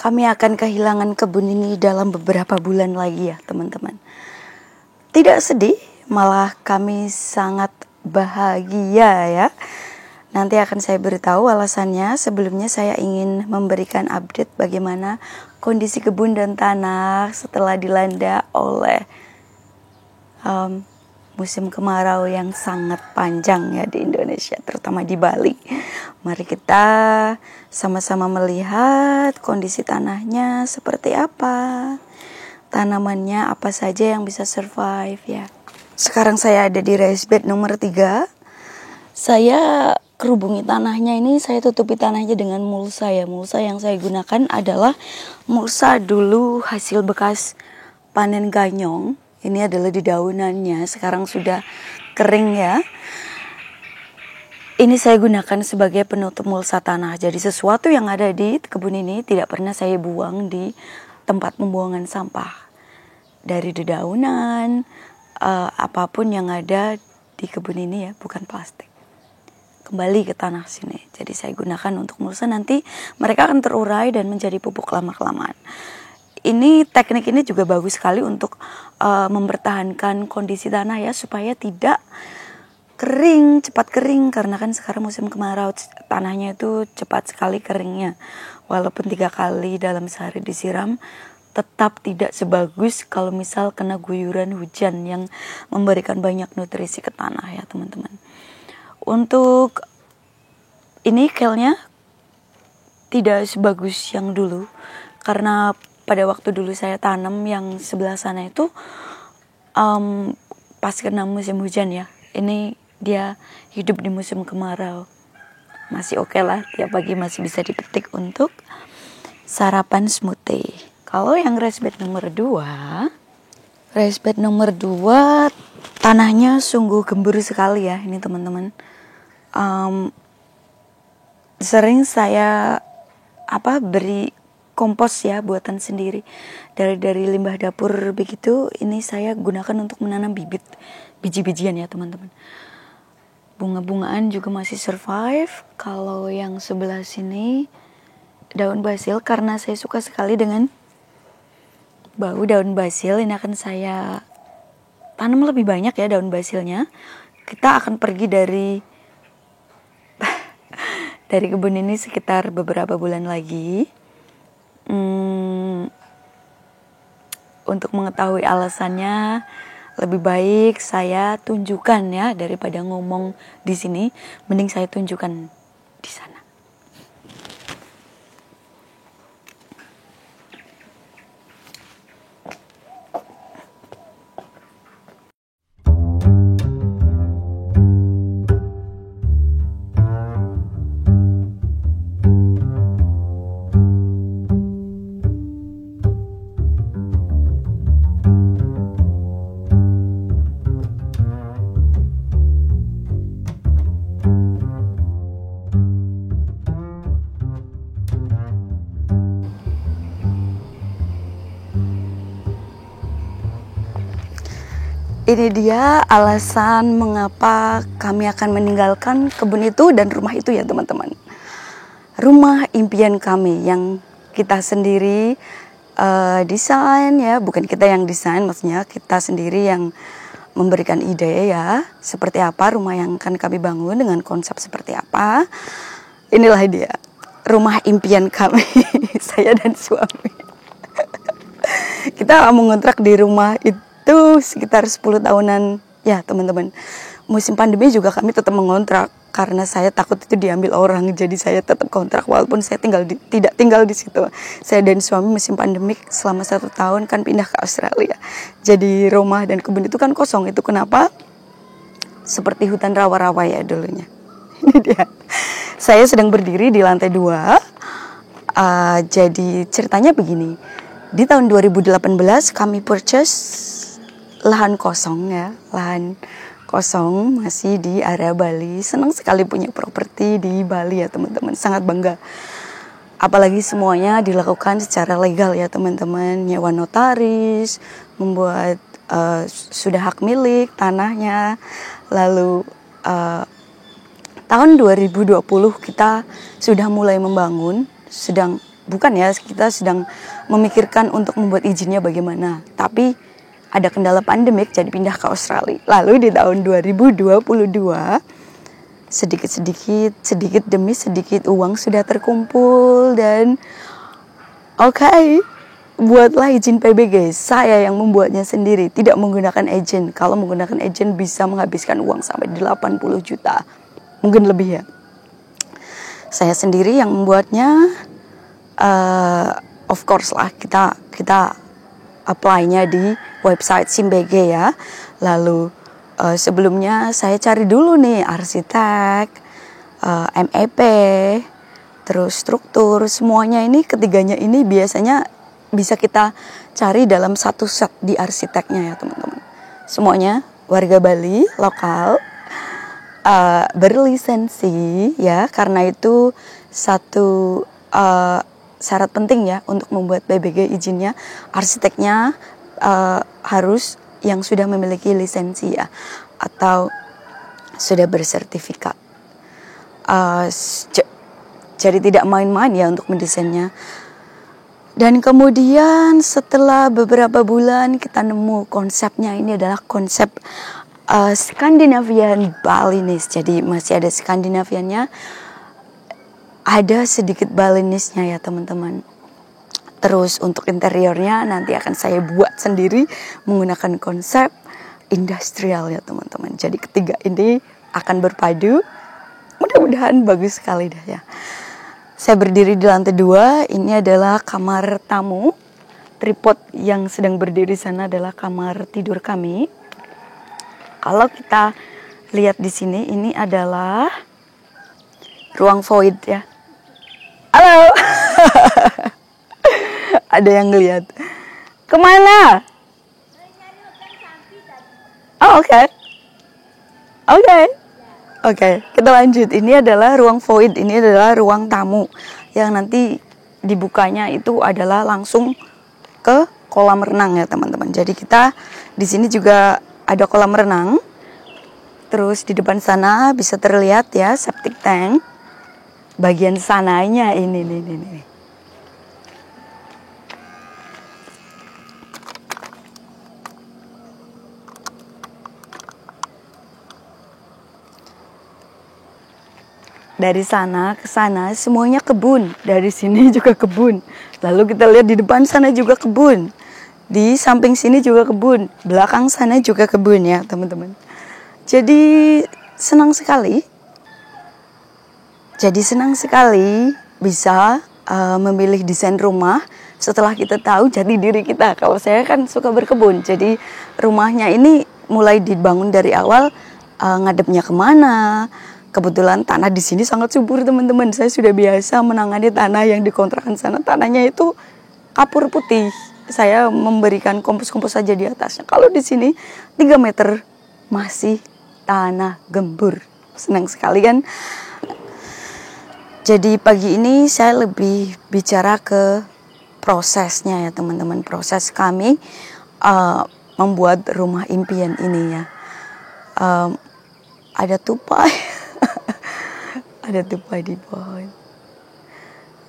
kami akan kehilangan kebun ini dalam beberapa bulan lagi ya teman-teman. Tidak sedih, malah kami sangat bahagia ya. Nanti akan saya beritahu alasannya. Sebelumnya saya ingin memberikan update bagaimana kondisi kebun dan tanah setelah dilanda oleh musim kemarau yang sangat panjang ya di Indonesia, terutama di Bali. Mari kita sama-sama melihat kondisi tanahnya seperti apa, tanamannya apa saja yang bisa survive ya. Sekarang saya ada di raised bed nomor 3. Saya kerubungi tanahnya ini, saya tutupi tanahnya dengan mulsa ya. Mulsa yang saya gunakan adalah mulsa dulu hasil bekas panen ganyong. Ini adalah dedaunannya, sekarang sudah kering ya. Ini saya gunakan sebagai penutup mulsa tanah. Jadi sesuatu yang ada di kebun ini tidak pernah saya buang di tempat pembuangan sampah. Dari dedaunan, apapun yang ada di kebun ini ya, bukan plastik. Kembali ke tanah sini. Jadi saya gunakan untuk mulsa, nanti mereka akan terurai dan menjadi pupuk lama-kelamaan. Ini teknik ini juga bagus sekali untuk mempertahankan kondisi tanah ya, supaya tidak kering, cepat kering, karena kan sekarang musim kemarau, tanahnya itu cepat sekali keringnya. Walaupun 3 kali dalam sehari disiram, tetap tidak sebagus kalau misal kena guyuran hujan yang memberikan banyak nutrisi ke tanah ya teman-teman. Untuk ini kelnya tidak sebagus yang dulu, karena pada waktu dulu saya tanam yang sebelah sana itu pas kena musim hujan ya. Ini dia hidup di musim kemarau. Masih oke lah, tiap pagi masih bisa dipetik untuk sarapan smoothie. Kalau yang raised bed nomor 2, tanahnya sungguh gembur sekali ya ini teman-teman. Sering saya beri kompos ya, buatan sendiri dari limbah dapur begitu. Ini saya gunakan untuk menanam biji-bijian ya teman-teman. Bunga-bungaan juga masih survive. Kalau yang sebelah sini daun basil, karena saya suka sekali dengan bau daun basil, ini akan saya tanam lebih banyak ya daun basilnya. Kita akan pergi dari kebun ini sekitar beberapa bulan lagi. Untuk mengetahui alasannya, lebih baik saya tunjukkan ya, daripada ngomong di sini, mending saya tunjukkan di sana. Ini dia alasan mengapa kami akan meninggalkan kebun itu dan rumah itu ya teman-teman. Rumah impian kami yang kita sendiri desain ya, bukan kita yang desain, maksudnya kita sendiri yang memberikan ide ya, seperti apa rumah yang akan kami bangun dengan konsep seperti apa. Inilah dia rumah impian kami, saya dan suami. Kita mengontrak di rumah itu sekitar 10 tahunan ya teman-teman. Musim pandemi juga kami tetap mengontrak, karena saya takut itu diambil orang, jadi saya tetap kontrak walaupun saya tidak tinggal di situ. Saya dan suami musim pandemik selama 1 tahun kan pindah ke Australia. Jadi rumah dan kebun itu kan kosong. Itu kenapa seperti hutan rawa-rawa ya dulunya. Ini dia. Saya sedang berdiri di lantai 2. Jadi ceritanya begini. Di tahun 2018 kami purchase lahan kosong ya, lahan kosong masih di area Bali. Senang sekali punya properti di Bali ya teman-teman, sangat bangga. Apalagi semuanya dilakukan secara legal ya teman-teman, nyewa notaris, membuat sudah hak milik tanahnya. Lalu tahun 2020 kita sudah mulai membangun, sedang bukan ya, kita sedang memikirkan untuk membuat izinnya bagaimana. Tapi ada kendala pandemik, jadi pindah ke Australia. Lalu di tahun 2022, sedikit demi sedikit uang sudah terkumpul dan buatlah izin PBG. Saya yang membuatnya sendiri, tidak menggunakan agen. Kalau menggunakan agen bisa menghabiskan uang sampai 80 juta. Mungkin lebih ya. Saya sendiri yang membuatnya. Of course lah, kita apply-nya di website SimBG ya. Lalu sebelumnya saya cari dulu nih arsitek, MEP, terus struktur, semuanya ini, ketiganya ini biasanya bisa kita cari dalam satu set di arsiteknya ya teman-teman. Semuanya warga Bali, lokal, berlisensi ya, karena itu satu syarat penting ya untuk membuat PBG izinnya. Arsiteknya harus yang sudah memiliki lisensi ya, atau sudah bersertifikat. Jadi tidak main-main ya untuk mendesainnya. Dan kemudian setelah beberapa bulan kita nemu konsepnya, ini adalah konsep Scandinavian Balinese. Jadi masih ada Skandinaviannya, ada sedikit Balinisnya ya teman-teman. Terus untuk interiornya nanti akan saya buat sendiri menggunakan konsep industrial ya teman-teman. Jadi ketiga ini akan berpadu. Mudah-mudahan bagus sekali dah ya. Saya berdiri di lantai 2. Ini adalah kamar tamu. Tripod yang sedang berdiri sana adalah kamar tidur kami. Kalau kita lihat di sini, ini adalah ruang void ya. Halo. Ada yang ngeliat. Kemana? Oh, oke, kita lanjut. Ini adalah ruang void. Ini adalah ruang tamu yang nanti dibukanya itu adalah langsung ke kolam renang ya teman-teman. Jadi kita di sini juga ada kolam renang. Terus di depan sana bisa terlihat ya septic tank. Bagian sananya ini. Dari sana ke sana semuanya kebun. Dari sini juga kebun. Lalu kita lihat di depan sana juga kebun. Di samping sini juga kebun. Belakang sana juga kebun ya teman-teman. Jadi senang sekali bisa memilih desain rumah setelah kita tahu jati diri kita. Kalau saya kan suka berkebun. Jadi rumahnya ini mulai dibangun dari awal, ngadepnya kemana. Kebetulan tanah di sini sangat subur teman-teman. Saya sudah biasa menangani tanah yang dikontrakan sana. Tanahnya itu kapur putih. Saya memberikan kompos-kompos saja di atasnya. Kalau di sini 3 meter masih tanah gembur. Senang sekali kan? Jadi pagi ini saya lebih bicara ke prosesnya ya teman-teman. Proses kami membuat rumah impian ini ya. Ada tupai. Ada tupai di pohon.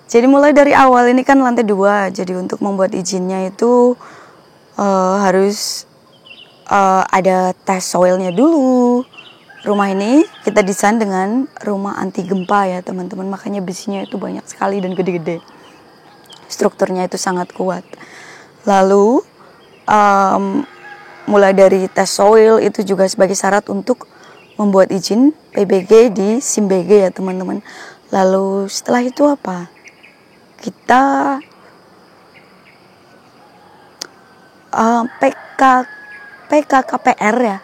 Jadi mulai dari awal ini kan lantai 2. Jadi untuk membuat izinnya itu harus ada tes soilnya dulu. Rumah ini kita desain dengan rumah anti gempa ya teman-teman. Makanya besinya itu banyak sekali dan gede-gede. Strukturnya itu sangat kuat. Lalu mulai dari tes soil itu juga sebagai syarat untuk membuat izin PBG di SimBG ya teman-teman. Lalu setelah itu apa? Kita PKKPR ya.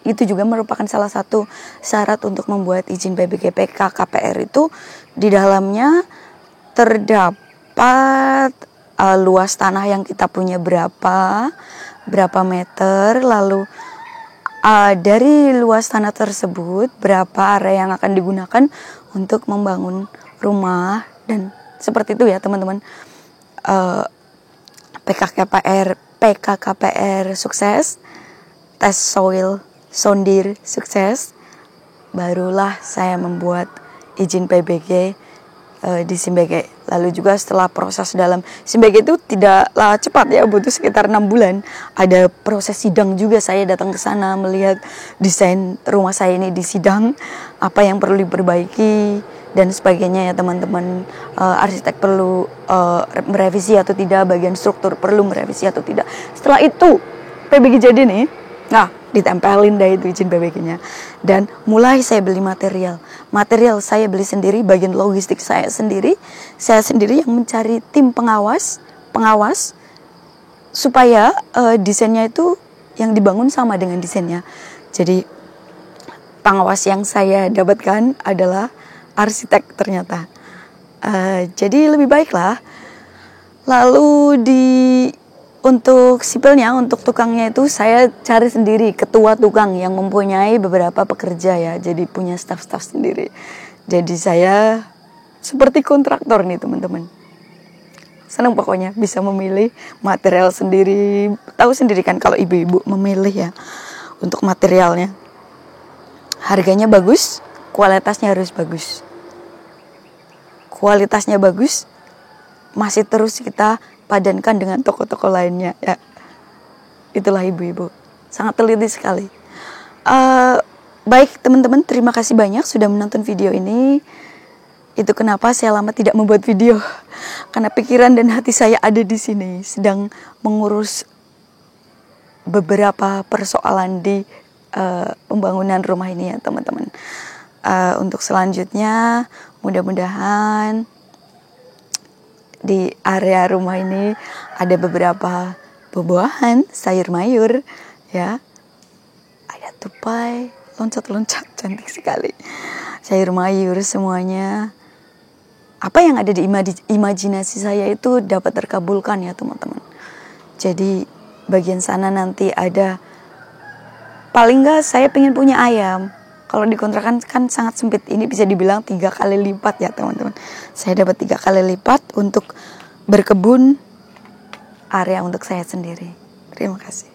Itu juga merupakan salah satu syarat untuk membuat izin PBG. PKKPR itu di dalamnya terdapat luas tanah yang kita punya berapa meter, lalu dari luas tanah tersebut berapa area yang akan digunakan untuk membangun rumah, dan seperti itu ya teman-teman. PKKPR sukses, tes soil sondir sukses, barulah saya membuat izin PBG di Simbege. Lalu juga setelah proses dalam Simbege itu tidaklah cepat ya, butuh sekitar 6 bulan. Ada proses sidang juga, saya datang ke sana melihat desain rumah saya ini di sidang, apa yang perlu diperbaiki dan sebagainya ya teman-teman. Arsitek perlu merevisi atau tidak, bagian struktur perlu merevisi atau tidak. Setelah itu PBG jadi nih, nah ditempelin dah itu izin PBG-nya. Dan mulai saya beli material saya beli sendiri, bagian logistik saya sendiri yang mencari tim pengawas supaya desainnya itu yang dibangun sama dengan desainnya. Jadi pengawas yang saya dapatkan adalah arsitek ternyata. Jadi lebih baik lah. Lalu untuk sipilnya, untuk tukangnya itu saya cari sendiri ketua tukang yang mempunyai beberapa pekerja ya. Jadi punya staff sendiri. Jadi saya seperti kontraktor nih teman-teman. Senang pokoknya bisa memilih material sendiri. Tahu sendiri kan kalau ibu-ibu memilih ya untuk materialnya. Harganya bagus, kualitasnya harus bagus. Kualitasnya bagus, masih terus kita padankan dengan toko-toko lainnya ya. Itulah ibu-ibu, sangat teliti sekali. Baik teman-teman, terima kasih banyak sudah menonton video ini. Itu kenapa saya lama tidak membuat video, karena pikiran dan hati saya ada di sini sedang mengurus beberapa persoalan di pembangunan rumah ini ya teman-teman. Untuk selanjutnya mudah-mudahan di area rumah ini ada beberapa buah-buahan, sayur mayur ya. Ada tupai, loncat-loncat cantik sekali. Sayur mayur semuanya. Apa yang ada di imajinasi saya itu dapat terkabulkan ya teman-teman. Jadi bagian sana nanti ada, paling enggak saya pengen punya ayam. Kalau dikontrakan kan sangat sempit, ini bisa dibilang 3 kali lipat ya teman-teman. Saya dapat 3 kali lipat untuk berkebun, area untuk saya sendiri. Terima kasih.